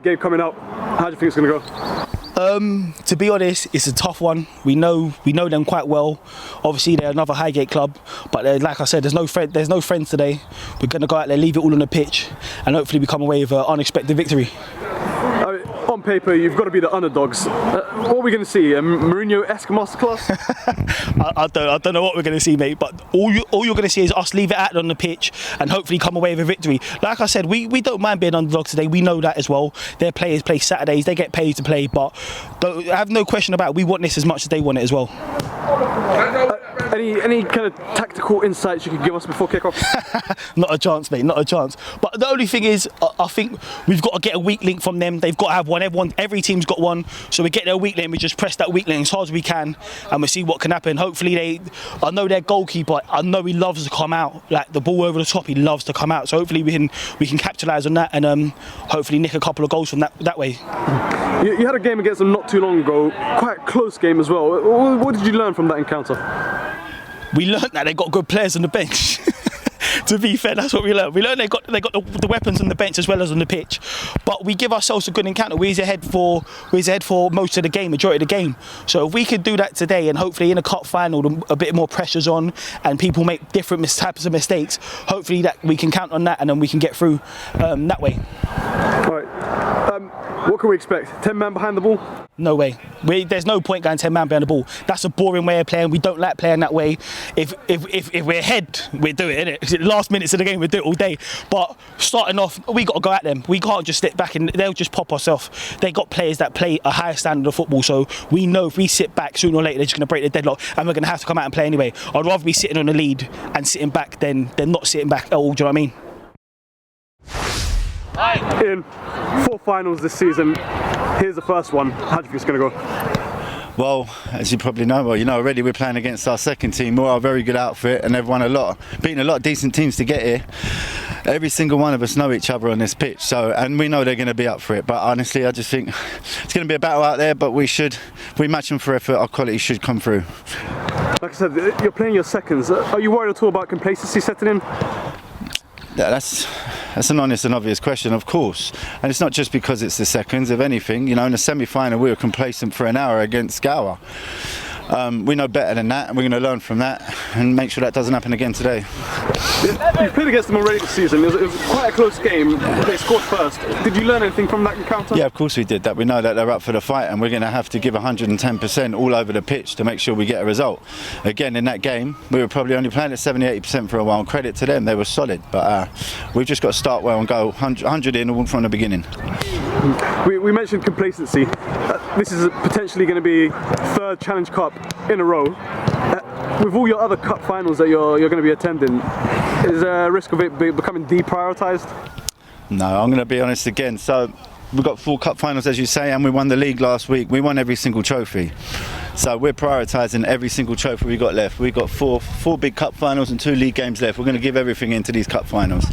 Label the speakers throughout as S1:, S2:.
S1: game coming up. How do you think it's going to go?
S2: To be honest, it's a tough one. We know them quite well. Obviously, they're another Highgate club, but like I said, there's no friends today. We're going to go out there, leave it all on the pitch, and hopefully we come away with an unexpected victory.
S1: On paper, you've got to be the underdogs. What are we going to see? A Mourinho-esque masterclass?
S2: I don't know what we're going to see, mate. But all you're going to see is us leave it out on the pitch and hopefully come away with a victory. Like I said, we don't mind being underdogs today. We know that as well. Their players play Saturdays. They get paid to play, but I have no question about it. We want this as much as they want it as well.
S1: Any kind of tactical insights you could give us before kickoff?
S2: Not a chance, mate. Not a chance. But the only thing is, I think we've got to get a weak link from them. They've got to have one. Every team's got one. So we get their weak link. We just press that weak link as hard as we can, and we see what can happen. Hopefully I know their goalkeeper. I know he loves to come out, like the ball over the top. He loves to come out. So hopefully we can capitalise on that and hopefully nick a couple of goals from that way.
S1: You had a game against them not too long ago. Quite a close game as well. What did you learn from that encounter?
S2: We learned that they got good players on the bench. To be fair, that's what we learned. We learned they got the weapons on the bench as well as on the pitch. But we give ourselves a good encounter. We're ahead for most of the game, majority of the game. So if we could do that today, and hopefully in a cup final, a bit more pressure's on, and people make different types of mistakes. Hopefully that we can count on that, and then we can get through that way.
S1: All right. What can we expect? 10 men behind the ball?
S2: No way. There's no point going 10 man behind the ball. That's a boring way of playing. We don't like playing that way. If we're ahead, we do it, innit? Last minutes of the game, we do it all day. But starting off, we got to go at them. We can't just sit back and they'll just pop us off. They got players that play a higher standard of football, so we know if we sit back, sooner or later they're just going to break the deadlock, and we're going to have to come out and play anyway. I'd rather be sitting on the lead and sitting back than not sitting back at all. Do you know what I mean?
S1: In 4 finals this season, here's the first one. How do you think it's going to go?
S3: Well, as you probably know, already we're playing against our second team. We're a very good outfit, and they've won beaten a lot of decent teams to get here. Every single one of us know each other on this pitch, and we know they're going to be up for it. But honestly, I just think it's going to be a battle out there. But if we match them for effort, our quality should come through.
S1: Like I said, you're playing your seconds. Are you worried at all about complacency setting in?
S3: That's an honest and obvious question, of course. And it's not just because it's the seconds. If anything, in the semi-final we were complacent for an hour against Gower. We know better than that, and we're going to learn from that and make sure that doesn't happen again today.
S1: You've played against them already this season. It was quite a close game. They scored first. Did you learn anything from that encounter?
S3: Yeah, of course we did. That we know that they're up for the fight, and we're going to have to give 110% all over the pitch to make sure we get a result. Again, in that game, we were probably only playing at 70-80% for a while. And credit to them, they were solid. But we've just got to start well and go 100 in all from the beginning.
S1: We mentioned complacency. This is potentially going to be third Challenge Cup in a row. With all your other cup finals that you're going to be attending, is there a risk of it becoming deprioritised?
S3: No, I'm going to be honest again. So we've got 4 cup finals, as you say, and we won the league last week. We won every single trophy. So we're prioritising every single trophy we got left. We've got four big cup finals and 2 league games left. We're going to give everything into these cup finals.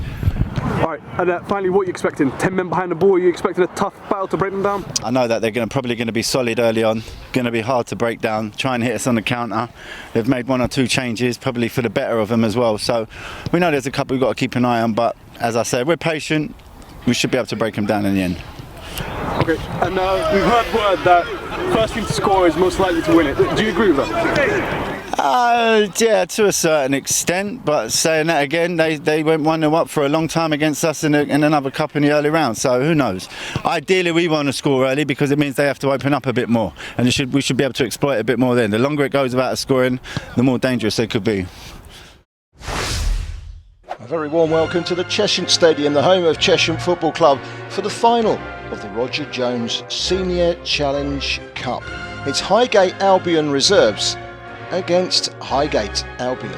S1: All right, and finally, what are you expecting? 10 men behind the ball? Are you expecting a tough battle to break them down?
S3: I know that they're probably going to be solid early on, going to be hard to break down, try and hit us on the counter. They've made 1 or 2 changes, probably for the better of them as well. So we know there's a couple we've got to keep an eye on, but as I said, we're patient. We should be able to break them down in the end.
S1: Okay, and we've heard word that first team to score is most likely to win it. Do you agree with that?
S3: Yeah, to a certain extent, but saying that again, they went 1-0 up for a long time against us in another cup in the early round, so who knows. Ideally we want to score early because it means they have to open up a bit more, and we should be able to exploit a bit more then. The longer it goes without scoring, the more dangerous they could be.
S4: A very warm welcome to the Cheshire Stadium, the home of Cheshire Football Club, for the final of the Roger Jones Senior Challenge Cup. It's Highgate Albion reserves against Highgate Albion.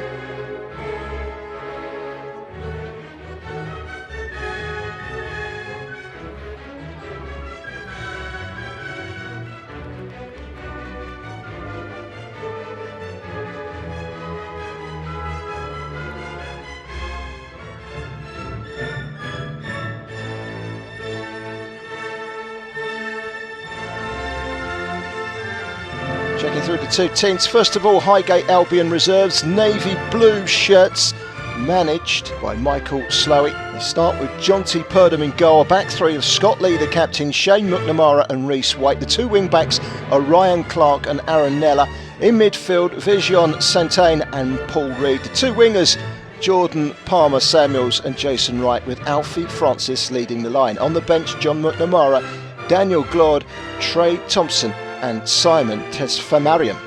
S4: Checking through the 2 teams. First of all, Highgate Albion reserves, navy blue shirts, managed by Michael Slowey. They start with Jonty Purdom in goal, a back three of Scott Lee, the captain, Shane McNamara and Reece White. The two wing backs are Ryan Clark and Aaron Nella. In midfield, Vision Santain and Paul Reed. The two wingers, Jordan Palmer Samuels and Jason Wright, with Alfie Francis leading the line. On the bench, John McNamara, Daniel Glord, Trey Thompson and Simon Tesfamariam.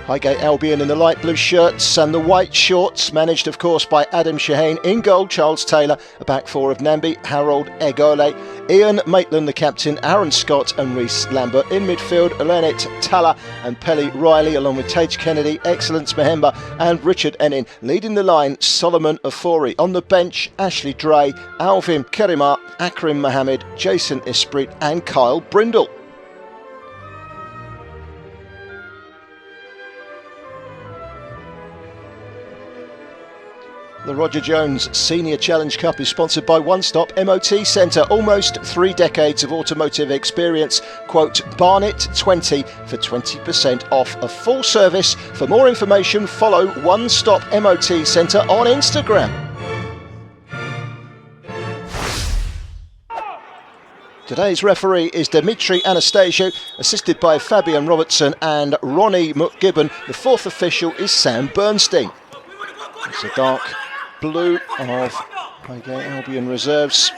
S4: Highgate Albion in the light blue shirts and the white shorts, managed of course by Adam Shaheen. In goal, Charles Taylor, a back four of Nambi, Harold Egole, Ian Maitland the captain, Aaron Scott and Reece Lambert. In midfield, Leonard Talla and Pelly Riley, along with Tage Kennedy, Excellence Mahemba and Richard Ennin. Leading the line, Solomon Afori. On the bench, Ashley Dray, Alvin Kerimar, Akrim Mohammed, Jason Esprit and Kyle Brindle. The Roger Jones Senior Challenge Cup is sponsored by One Stop MOT Centre. Almost 3 decades of automotive experience. Quote Barnet 20 for 20% off a full service. For more information, follow One Stop MOT Centre on Instagram. Today's referee is Dimitri Anastasio, assisted by Fabian Robertson and Ronnie McGibbon. The fourth official is Sam Bernstein. It's a dark blue of Highgate Albion reserves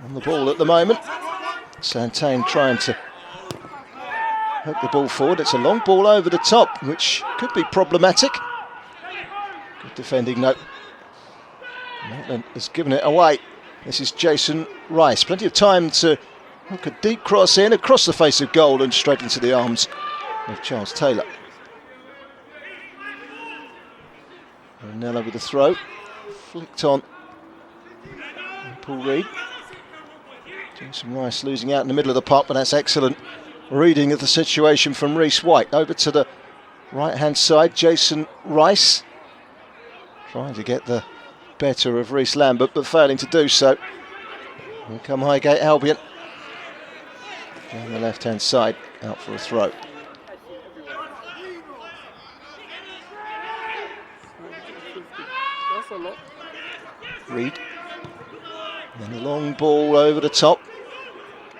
S4: on the ball at the moment. Santain trying to hook the ball forward. It's a long ball over the top, which could be problematic. Good defending, no. Maitland has given it away. This is Jason Rice. Plenty of time to hook a deep cross in across the face of goal and straight into the arms of Charles Taylor. Nella with the throw, flicked on Paul Reed. Jason Rice losing out in the middle of the park, but that's excellent reading of the situation from Reece White. Over to the right hand side, Jason Rice trying to get the better of Reece Lambert, but failing to do so. Here come Highgate Albion down the left hand side, out for a throw. Reed. Then a long ball over the top.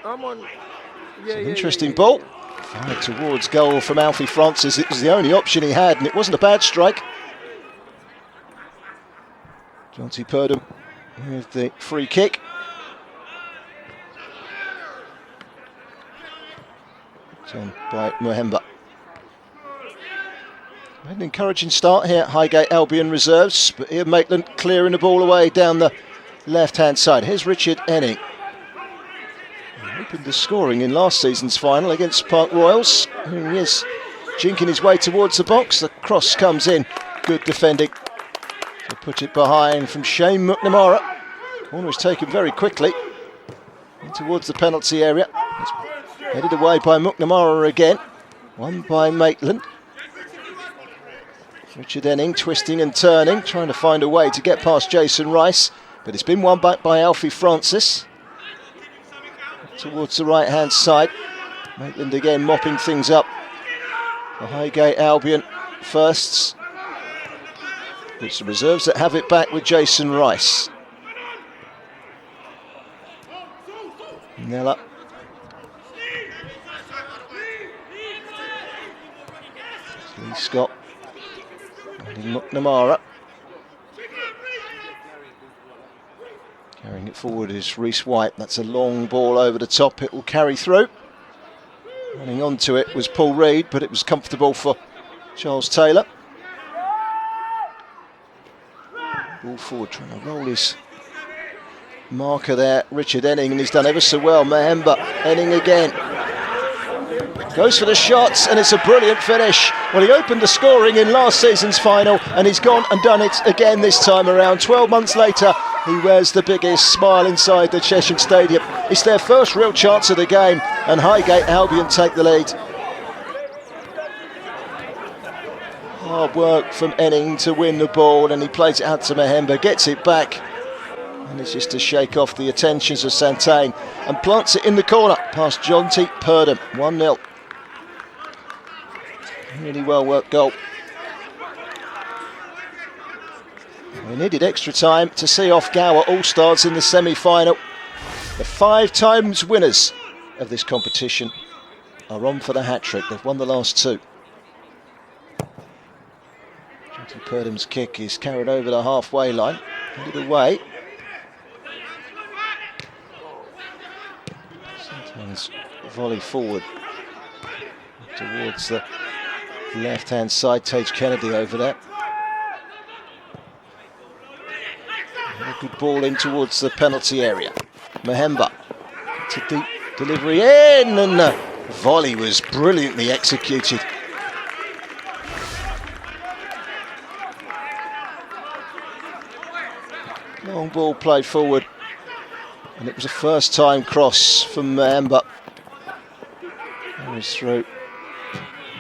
S4: It's an interesting ball. Fired towards goal from Alfie Francis. It was the only option he had, and it wasn't a bad strike. Jonty Purdom with the free kick. It's on by Mohemba. An encouraging start here at Highgate Albion reserves, but Ian Maitland clearing the ball away down the left-hand side. Here's Richard Enning. He opened the scoring in last season's final against Park Royals. Here he is, jinking his way towards the box. The cross comes in. Good defending. To put it behind from Shane McNamara. Corner was taken very quickly towards the penalty area. It's headed away by McNamara again. One by Maitland. Richard Enning twisting and turning, trying to find a way to get past Jason Rice, but it's been won back by Alfie Francis. Towards the right-hand side. Maitland again mopping things up. The Highgate Albion firsts. It's the reserves that have it back with Jason Rice. Nella. Lee Scott. McNamara. Carrying it forward is Reece White. That's a long ball over the top. It will carry through. Running onto it was Paul Reed, but it was comfortable for Charles Taylor. Ball forward, trying to roll his marker there. Richard Enning, and he's done ever so well. Mahemba, Enning again. Goes for the shots, and it's a brilliant finish. Well, he opened the scoring in last season's final, and he's gone and done it again this time around. 12 months later, he wears the biggest smile inside the Cheshire Stadium. It's their first real chance of the game, and Highgate Albion take the lead. Hard work from Enning to win the ball, and he plays it out to Mahemba, gets it back. And it's just to shake off the attentions of Santain, and plants it in the corner past Jonty Purdom. 1-0. Really well worked goal. We needed extra time to see off Gower All-Stars in the semi-final. The 5 times winners of this competition are on for the hat-trick. They've won the last 2. Jonty Purdham's kick is carried over the halfway line, headed away. Sometimes volley forward towards the left-hand side. Tage Kennedy over there. And a good ball in towards the penalty area. Mahemba. It's a deep delivery in, and the volley was brilliantly executed. Long ball played forward, and it was a first-time cross from Mahemba. Carries through.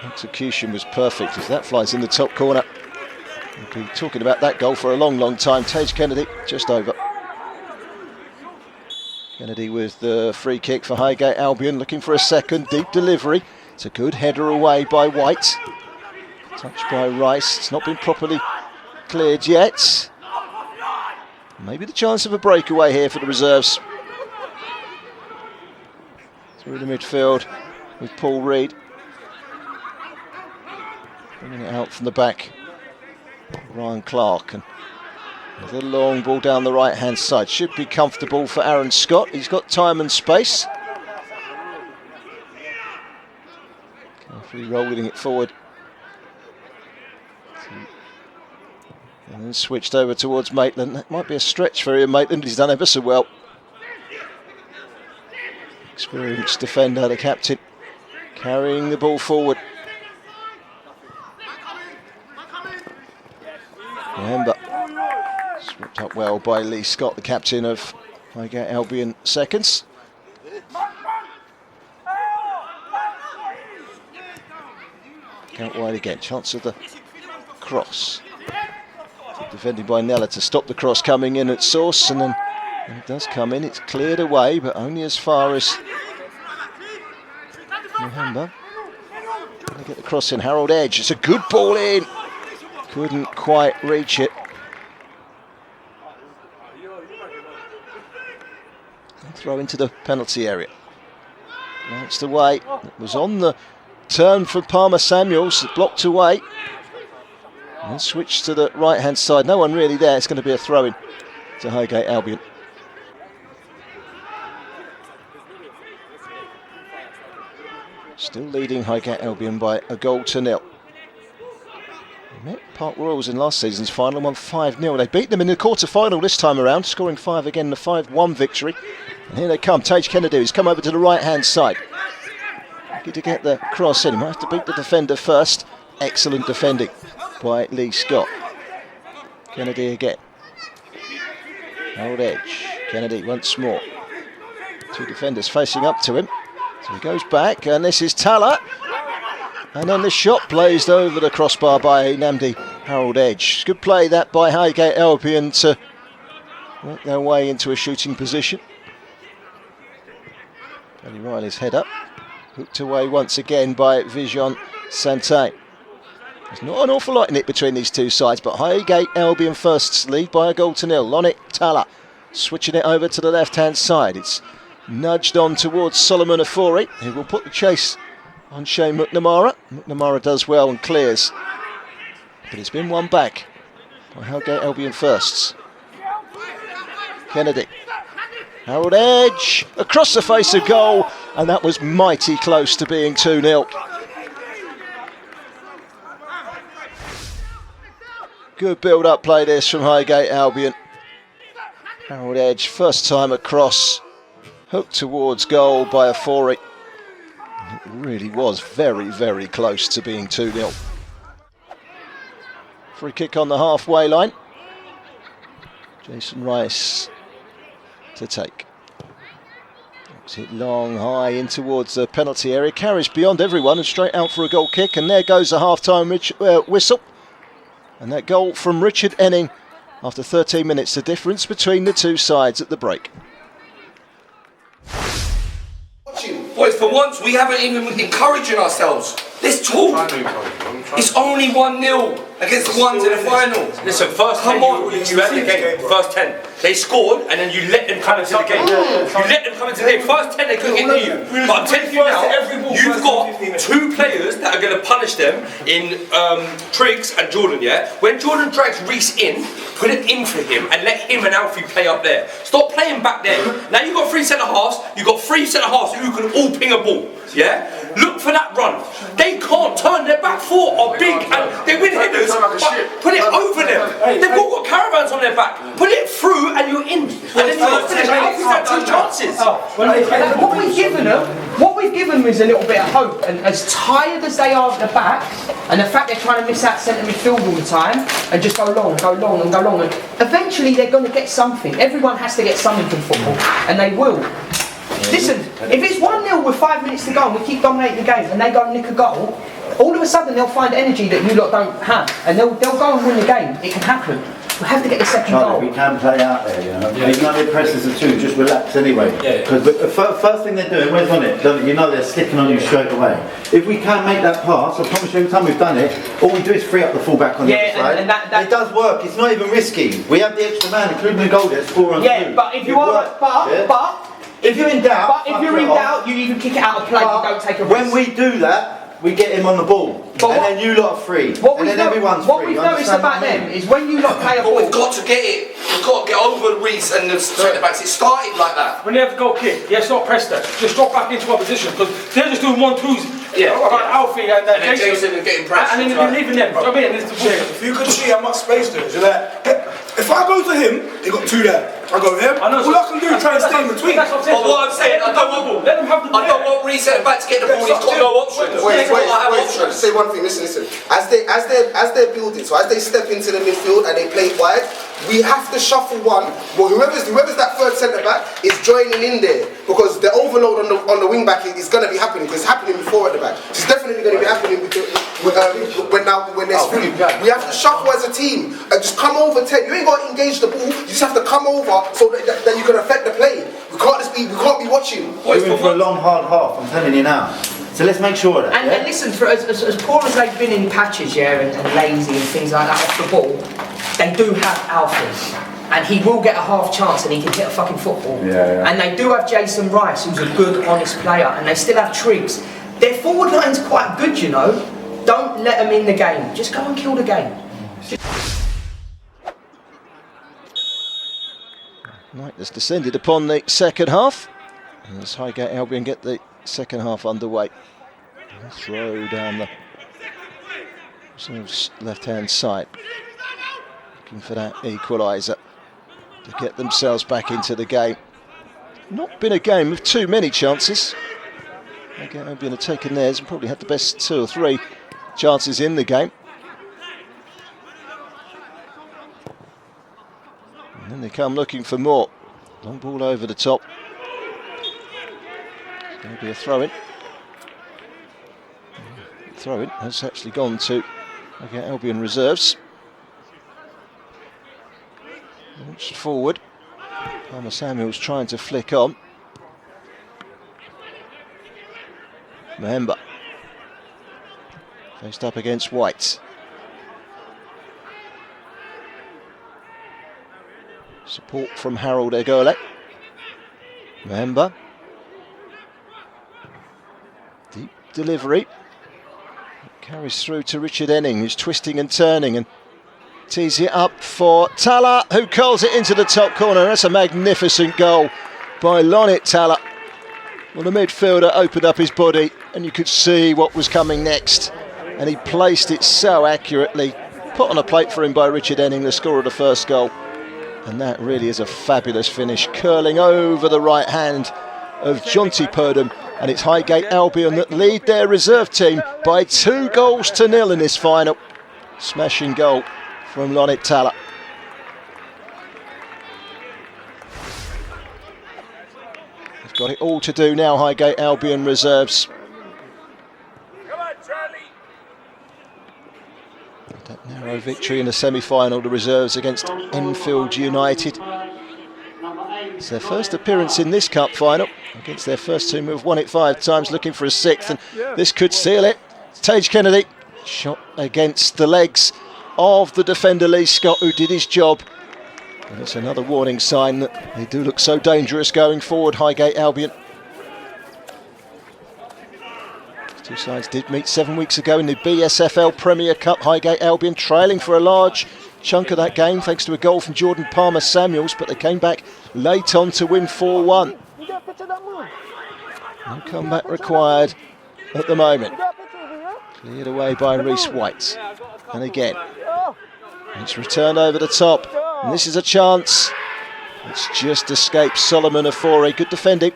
S4: Execution was perfect. If that flies in the top corner, we'll be talking about that goal for a long, long time. Tage Kennedy just over. Kennedy with the free kick for Highgate Albion, looking for a second. Deep delivery. It's a good header away by White. Touched by Rice. It's not been properly cleared yet. Maybe the chance of a breakaway here for the reserves. Through the midfield with Paul Reed. Bringing it out from the back. Ryan Clark, and the long ball down the right hand side. Should be comfortable for Aaron Scott. He's got time and space. Carefully rolling it forward. And then switched over towards Maitland. That might be a stretch for him, Maitland. He's done ever so well. Experienced defender, the captain, carrying the ball forward. Remember, swept up well by Lee Scott, the captain of Highgate Albion seconds. Count wide again, chance of the cross. Defended by Nella to stop the cross coming in at source, and then when it does come in, it's cleared away, but only as far as Mahemba. Going to get the cross in, Harold Edge. It's a good ball in. Couldn't quite reach it. And throw into the penalty area. Bounced away. It was on the turn for Palmer Samuels, blocked away. And switched to the right hand side. No one really there. It's going to be a throw in to Highgate Albion. Still leading Highgate Albion by a goal to 0. They met Park Royals in last season's final and won 5-0. They beat them in the quarter-final this time around, scoring 5 again in a 5-1 victory. And here they come. Tage Kennedy has come over to the right-hand side. Lucky to get the cross in. He might have to beat the defender first. Excellent defending by Lee Scott. Kennedy again. Harold Edge. Kennedy once more. 2 defenders facing up to him. So he goes back, and this is Talla. And then the shot blazed over the crossbar by Nnamdi Harold Edge. Good play that by Highgate Albion to work their way into a shooting position. Paddy Riley's head up. Hooked away once again by Vision Sante. There's not an awful lot in it between these two sides, but Highgate Albion firsts lead by a goal to 0. Lonit Talla switching it over to the left-hand side. It's nudged on towards Solomon Afori, who will put the chase on Shane McNamara. McNamara does well and clears, but it's been won back by Highgate Albion firsts. Kennedy. Harold Edge across the face of goal, and that was mighty close to being 2-0. Good build-up play this from Highgate Albion. Harold Edge, first time across, hooked towards goal by Afori. It really was very, very close to being 2-0. Free kick on the halfway line. Jason Rice to take. It's hit long, high in towards the penalty area. Carries beyond everyone and straight out for a goal kick. And there goes the half-time whistle. And that goal from Richard Enning after 13 minutes. The difference between the two sides at the break.
S5: Boys, for once, we haven't even been encouraging ourselves. Let's talk. It's only 1-0 against the ones in the final.
S6: Listen, first 10 you had the game. First 10. They scored and then you let them come into the game. You let them come into the game. First 10 they couldn't get near you. But I'm telling you now, you've got 2 players that are going to punish them in Triggs and Jordan, yeah? When Jordan drags Reece in, put it in for him and let him and Alfie play up there. Stop playing back there. Now you've got 3 centre-halves, you've got 3 centre-halves who can all ping a ball, yeah? Look for that run. They can't turn, their back 4 are big and they win headers, but put it over them. They've all got caravans on their back. Put it through and you're in. And then you've got to finish. Alfie's had 2 chances.
S7: What we've given them is a little bit of hope, and as tired as they are at the back, and the fact they're trying to miss out centre midfield all the time, and just go long, and eventually they're going to get something. Everyone has to get something from football, and they will. Listen, if it's 1-0 with 5 minutes to go and we keep dominating the game and they go nick a goal, all of a sudden they'll find energy that you lot don't have, and they'll go and win the game. It can happen. We have to get the second goal.
S3: We can play out there, you know. Even though the presses are 2, just relax anyway. Because the first thing they're doing, where's on it? You know they're sticking on you straight away. If we can make that pass, I promise you every time we've done it, all we do is free up the fullback on the other side. And it does work. It's not even risky. We have the extra man, including the goal there, 4 on 2.
S7: Yeah, but if you are, if you're in doubt, you even kick it out of play. You don't take a risk.
S3: When we do that, we get him on the ball, and then you lot are free, and then everyone's free.
S7: What we've noticed about them is when you lot play a ball,
S5: we've got to get it. We've got to get over Reece and the centre backs. It started like that.
S6: When you have the goal kick, yes, not press that. Just drop back into our position because they're just doing 1-2s. About Alfie and
S5: Jason and getting pressed.
S6: And then you're leaving them. I mean,
S8: if you could see how much space there is, you're like, if I go to him, he got 2 there. I go to him. All I can do is try and stay in between.
S5: But what I'm saying, I don't want Reece at the back to get the ball. He's got no options.
S9: Wait. Say one thing. Listen. As they're building, so as they step into the midfield and they play wide, we have to shuffle one. Well, whoever's that third centre back is joining in there because the overload on the wing back is going to be happening. Because it's happening before at the back. It's definitely going to be happening when there's free. We have to shuffle as a team and just come over 10. You ain't got to engage the ball. You just have to come over so that you can affect the play. We can't be watching.
S3: We're in for a long, hard half. I'm telling you now. So let's make sure of that.
S7: And listen, for as poor as they've been in patches, and lazy and things like that off the ball, they do have Alfie. And he will get a half chance and he can hit a fucking football. And they do have Jason Rice, who's a good, honest player, and they still have Triggs. Their forward line's quite good, you know. Don't let them in the game. Just go and kill the game.
S4: Night has descended upon the second half. And as Highgate Albion get the second half underway. Throw down the left-hand side. Looking for that equaliser to get themselves back into the game. Not been a game with too many chances. Highgate Albion have taken theirs and probably had the best 2 or 3 chances in the game. And then they come looking for more. Long ball over the top. It's going to be a throw-in. Throw-in has actually gone to Highgate Albion reserves. Launched forward. Palmer Samuels trying to flick on. Mahemba faced up against White. Support from Harold Egole. Mahemba. Deep delivery. Carries through to Richard Enning, who's twisting and turning and tees it up for Talla, who curls it into the top corner. That's a magnificent goal by Lonit Talla. Well, the midfielder opened up his body and you could see what was coming next. And he placed it so accurately. Put on a plate for him by Richard Enning, the scorer of the first goal. And that really is a fabulous finish, curling over the right hand of Jonty Purdom. And it's Highgate Albion that lead their reserve team by 2-0 in this final. Smashing goal from Lonit Talla. They've got it all to do now, Highgate Albion reserves. That narrow victory in the semi-final, the reserves against Enfield United. It's their first appearance in this cup final against their first team who have won it 5 times, looking for a 6th, and this could seal it. Tage Kennedy, shot against the legs of the defender Lee Scott, who did his job. And it's another warning sign that they do look so dangerous going forward, Highgate Albion. The two sides did meet 7 weeks ago in the BSFL Premier Cup. Highgate Albion trailing for a large chunk of that game thanks to a goal from Jordan Palmer-Samuels, but they came back late on to win 4-1. No comeback required at the moment. Cleared away by Reese White. And again, it's returned over the top. And this is a chance. It's just escaped Solomon Afore. Good defending.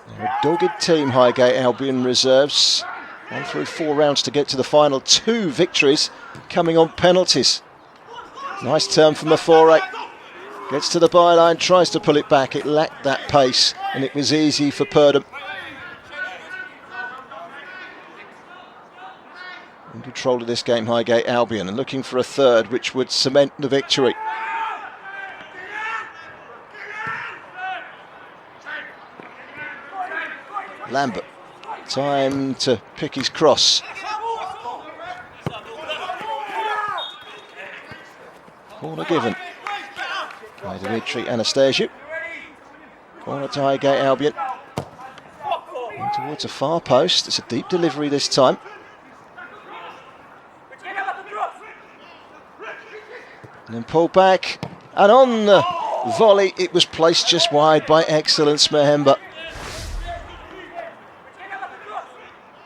S4: They're a dogged team, Highgate Albion reserves. 1 through 4 rounds to get to the final. 2 victories coming on penalties. Nice turn from Afore. Gets to the byline, tries to pull it back. It lacked that pace, and it was easy for Purdham. In control of this game, Highgate Albion, and looking for a third, which would cement the victory. Lambert, time to pick his cross. Corner given by Dimitri Anastasiou. Corner to Highgate Albion. And towards a far post. It's a deep delivery this time. And then pulled back. And on the volley, it was placed just wide by Excellence Mahemba.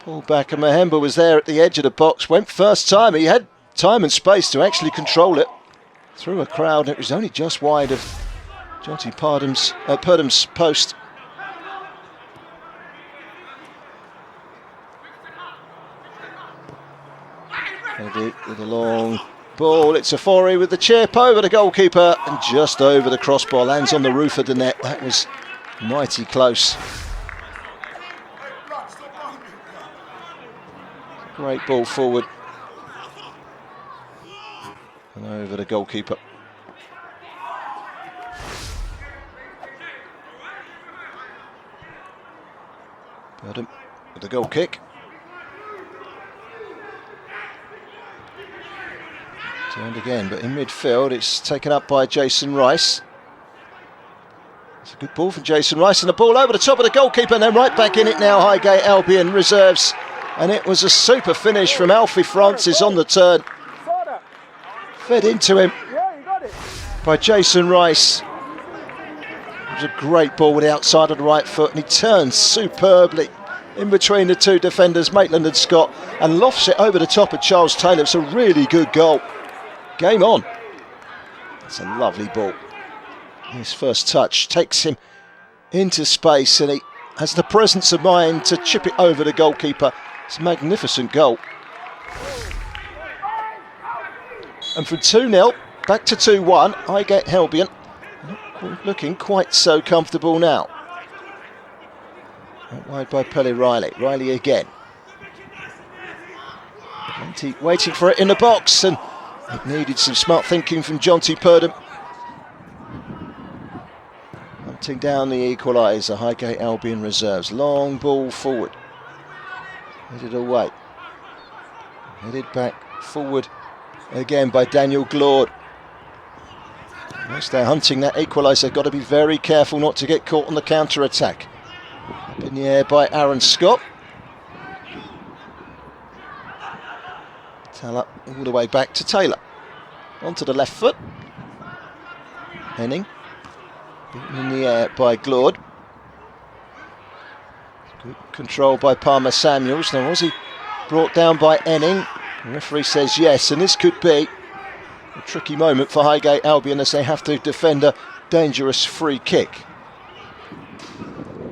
S4: Pulled back, and Mahemba was there at the edge of the box. Went first time. He had time and space to actually control it. Through a crowd, and it was only just wide of Jonty Purdham's post. Headed with a long ball. It's Afore with the chip over the goalkeeper and just over the crossbar. Lands on the roof of the net. That was mighty close. Great ball forward. And over the goalkeeper. Purdham with the goal kick. Turned again, but in midfield it's taken up by Jason Rice. It's a good ball from Jason Rice, and the ball over the top of the goalkeeper, and then right back in it now, Highgate Albion reserves. And it was a super finish from Alfie Francis on the turn. Fed into him by Jason Rice. It was a great ball with the outside of the right foot, and he turns superbly in between the two defenders, Maitland and Scott, and lofts it over the top of Charles Taylor. It's a really good goal. Game on. It's a lovely ball. His first touch takes him into space, and he has the presence of mind to chip it over the goalkeeper. It's a magnificent goal. And from 2-0 back to 2-1, Highgate Albion not looking quite so comfortable now. Out wide by Pelly Riley. Riley again. Waiting for it in the box, and it needed some smart thinking from Jonty Purdham. Hunting down the equaliser, Highgate Albion reserves. Long ball forward. Headed away. Headed back forward again by Daniel Glord. Whilst they're hunting that equaliser, got to be very careful not to get caught on the counter-attack. Up in the air by Aaron Scott. Taylor all the way back to Taylor. Onto the left foot. Henning. Beaten in the air by Glord. Good control by Palmer Samuels. Now was he brought down by Henning? The referee says yes, and this could be a tricky moment for Highgate Albion as they have to defend a dangerous free kick.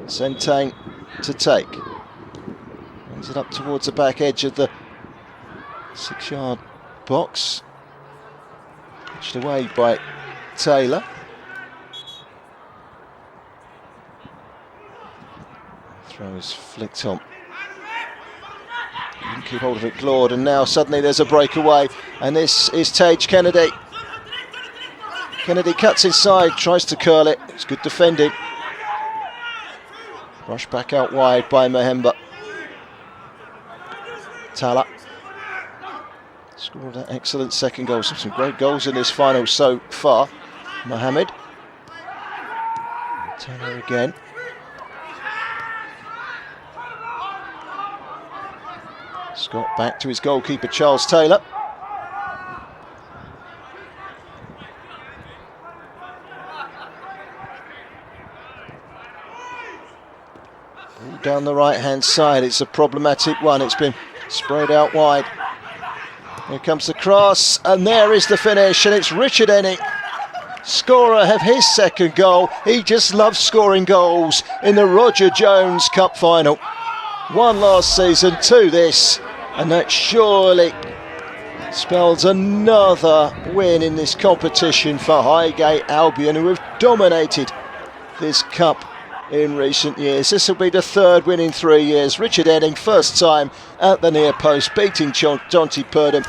S4: Sentang to take. Brings it up towards the back edge of the 6-yard box. Pitched away by Taylor. Throw is flicked on. Didn't keep hold of it, Glord, and now suddenly there's a breakaway, and this is Tage Kennedy. Kennedy cuts inside, tries to curl it. It's good defending. Rushed back out wide by Mahemba. Tala scored that excellent second goal. Some great goals in this final so far. Mohamed. Tala again. Scott back to his goalkeeper, Charles Taylor. All down the right-hand side, it's a problematic one. It's been sprayed out wide. Here comes the cross, and there is the finish, and it's Richard Enning, scorer of his second goal. He just loves scoring goals in the Roger Jones Cup final. 1 last season, 2 this, and that surely spells another win in this competition for Highgate Albion, who have dominated this cup in recent years. This will be the 3rd win in 3 years. Richard Enning, first time at the near post, beating Jonty Purdom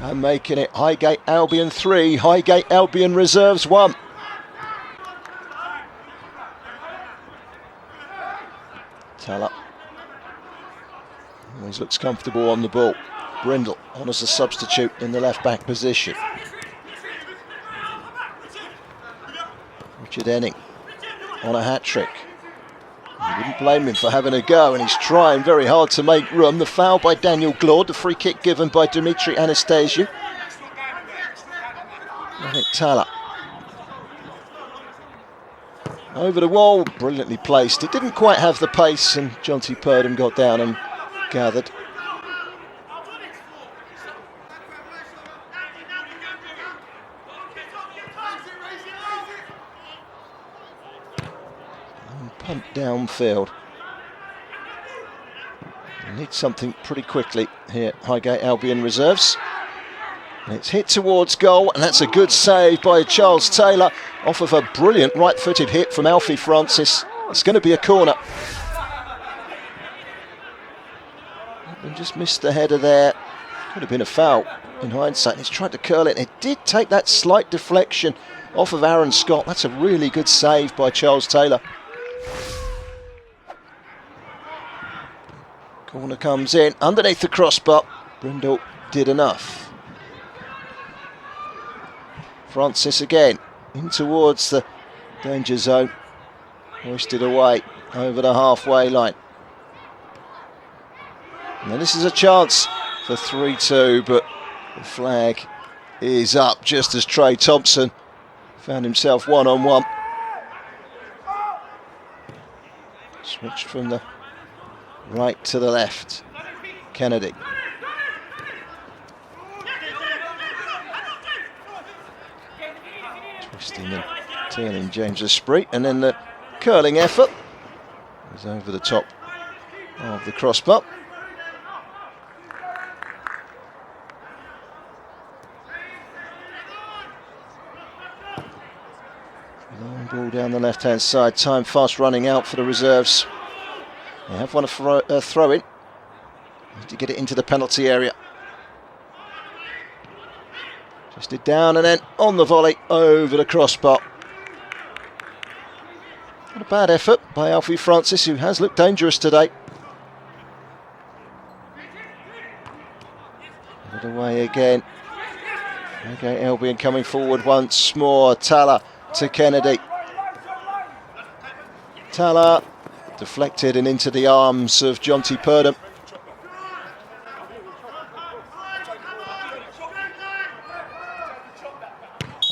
S4: and making it Highgate Albion 3, Highgate Albion Reserves 1. Tala always looks comfortable on the ball. Brindle on as a substitute in the left back position. Richard Enning on a hat-trick. You wouldn't blame him for having a go, and he's trying very hard to make room. The foul by Daniel Glaud, the free kick given by Dimitri Anastasiou. Tala over the wall, brilliantly placed. It didn't quite have the pace, and Jonty Purdom got down and gathered. Punt downfield. Need something pretty quickly here, Highgate Albion Reserves. And it's hit towards goal, and that's a good save by Charles Taylor off of a brilliant right-footed hit from Alfie Francis. It's going to be a corner. And just missed the header there. Could have been a foul in hindsight. He's tried to curl it. It did take that slight deflection off of Aaron Scott. That's a really good save by Charles Taylor. Corner comes in underneath the crossbar. Brindle did enough. Francis again in towards the danger zone. Hoisted away over the halfway line. Now this is a chance for 3-2, but the flag is up just as Trey Thompson found himself one-on-one. Switched from the right to the left. Kennedy. Twisting and turning James Esprit, and then the curling effort is over the top of the crossbar. Long ball down the left-hand side. Time fast running out for the reserves. They have won a throw-in. Need to get it into the penalty area. Twisted down and then on the volley over the crossbar. Not a bad effort by Alfie Francis, who has looked dangerous today. Put it away again. Okay, Albion coming forward once more. Tala to Kennedy. Tala deflected and into the arms of Jonty Purdom.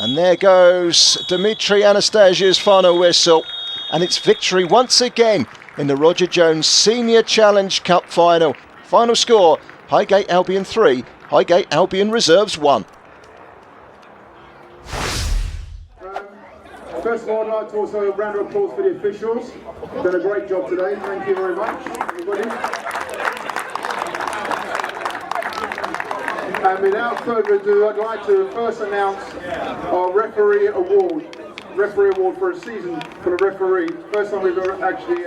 S4: And there goes Dimitri Anastasiou's final whistle, and it's victory once again in the Roger Jones Senior Challenge Cup final. Final score, Highgate Albion 3, Highgate Albion Reserves 1.
S10: First of all, I'd like to also a round of applause for the officials. Done a great job today. Thank you very much, everybody. And without further ado, I'd like to first announce our referee award. Referee award for a season for the referee. First time we've ever actually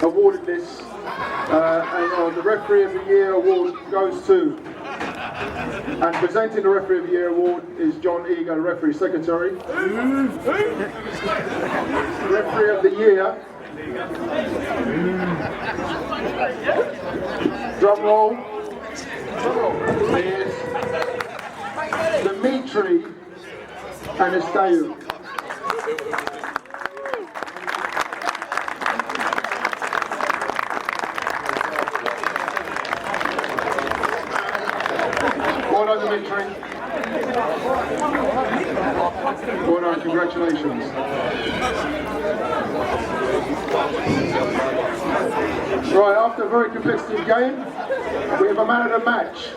S10: awarded this. And the referee of the year award goes to And presenting the Referee of the Year award is John Eager, Referee Secretary. Referee of the Year. Drum roll. Is Dimitri Anastasiou. Well done, Dimitri. Well done, congratulations. Right, after a very competitive game, we have a man of the match.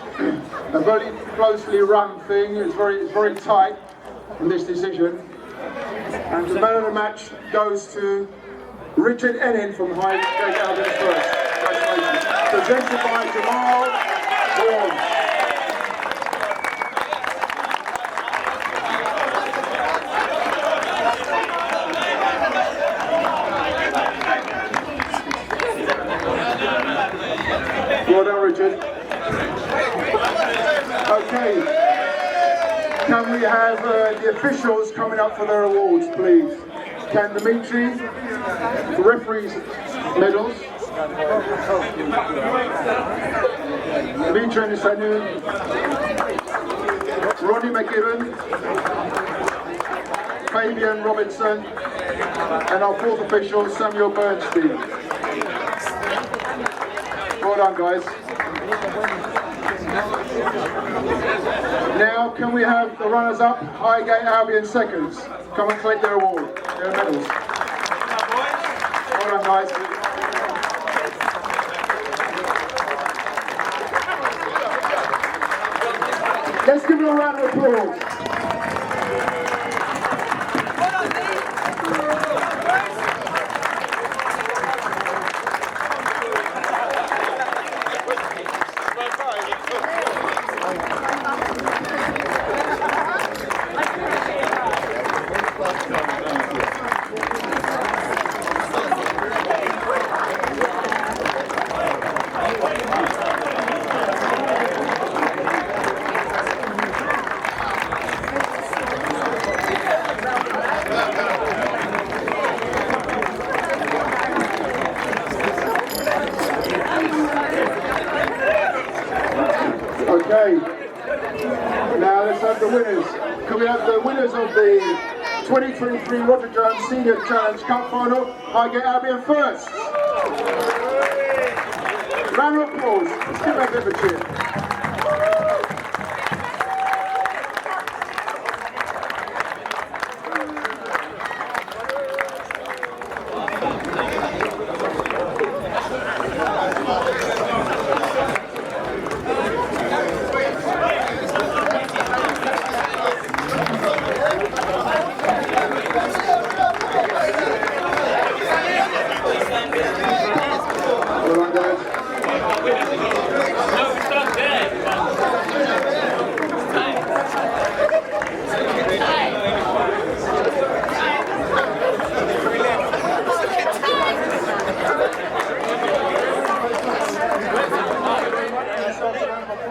S10: A very closely run thing. It's very tight in this decision. And the man of the match goes to Richard Ennin from Highgate Albion first. Congratulations. Presented by Jamal Warren. Well done, Richard. Okay. Can we have the officials coming up for their awards, please? Can Dimitri, the referees' medals. Dimitri Anastasiou, Ronnie McGibbon, Fabian Robinson, and our fourth official, Samuel Bernstein. Well done, guys. Now, can we have the runners-up, Highgate Albion seconds, come and collect their award, their medals. Well done, guys. Let's give them a round of applause. Okay, now let's have the winners. Can we have the winners of the 2023 Roger Jones Senior Challenge Cup Final? Highgate Albion first. Round of applause. Let's give them a bit of a cheer.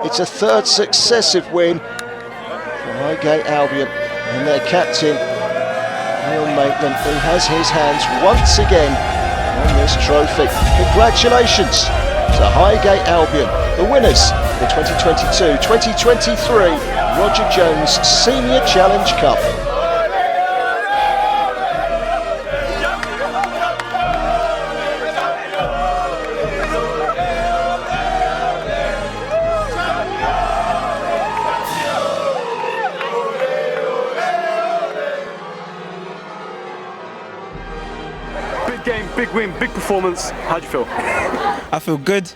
S4: It's a third successive win for Highgate Albion and their captain, Neil Maitland, who has his hands once again on this trophy. Congratulations to Highgate Albion, the winners of the 2022-2023 Roger Jones Senior Challenge Cup.
S1: Big game, big win, big performance. How do you feel?
S11: I feel good.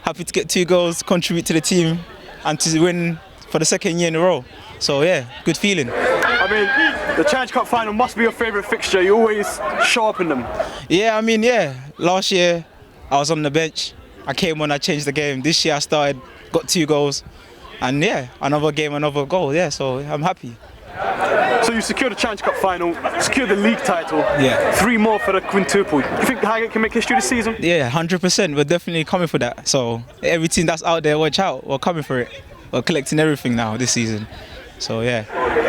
S11: Happy to get 2 goals, contribute to the team, and to win for the second year in a row. So yeah, good feeling.
S1: I mean, the Challenge Cup final must be your favourite fixture. You always show up in them.
S11: Yeah, I mean, yeah. Last year I was on the bench. I came on, I changed the game. This year I started, got 2 goals, and yeah, another game, another goal. Yeah, so I'm happy.
S1: So you secured the Challenge Cup final, secured the league title.
S11: Yeah.
S1: 3 more for the quintuple. Do you think Highgate can make history this season?
S11: Yeah, 100%. We're definitely coming for that. So every team that's out there, watch out. We're coming for it. we're collecting everything now this season. So yeah.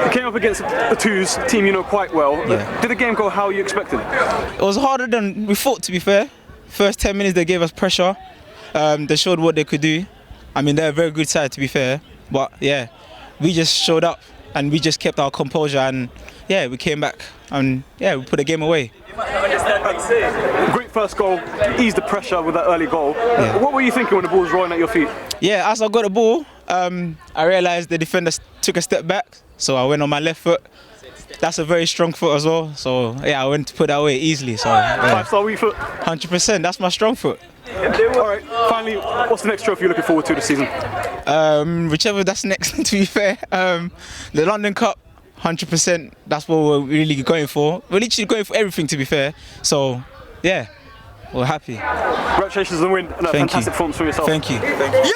S1: You came up against the Twos, team you know quite well.
S11: Yeah.
S1: Did the game go how you expected?
S11: It was harder than we thought, to be fair. First 10 minutes they gave us pressure. They showed what they could do. I mean, they're a very good side, to be fair. But yeah, we just showed up and we just kept our composure, and yeah, we came back and yeah, we put the game away.
S1: Great first goal, eased the pressure with that early goal.
S11: Yeah.
S1: What were you thinking when the ball was rolling at your feet?
S11: Yeah, as I got the ball, I realised the defender took a step back, so I went on my left foot. That's a very strong foot as well, so yeah, I went to put that away easily. So yeah.
S1: 5-star weak foot?
S11: 100%, that's my strong foot.
S1: Alright, finally, what's the next trophy you're looking forward to this season?
S11: Whichever that's next, to be fair. The London Cup, 100%, that's what we're really going for. We're literally going for everything, to be fair. So yeah, we're happy.
S1: Congratulations on the win and a fantastic performance for yourself.
S11: Thank you.
S1: Yeah!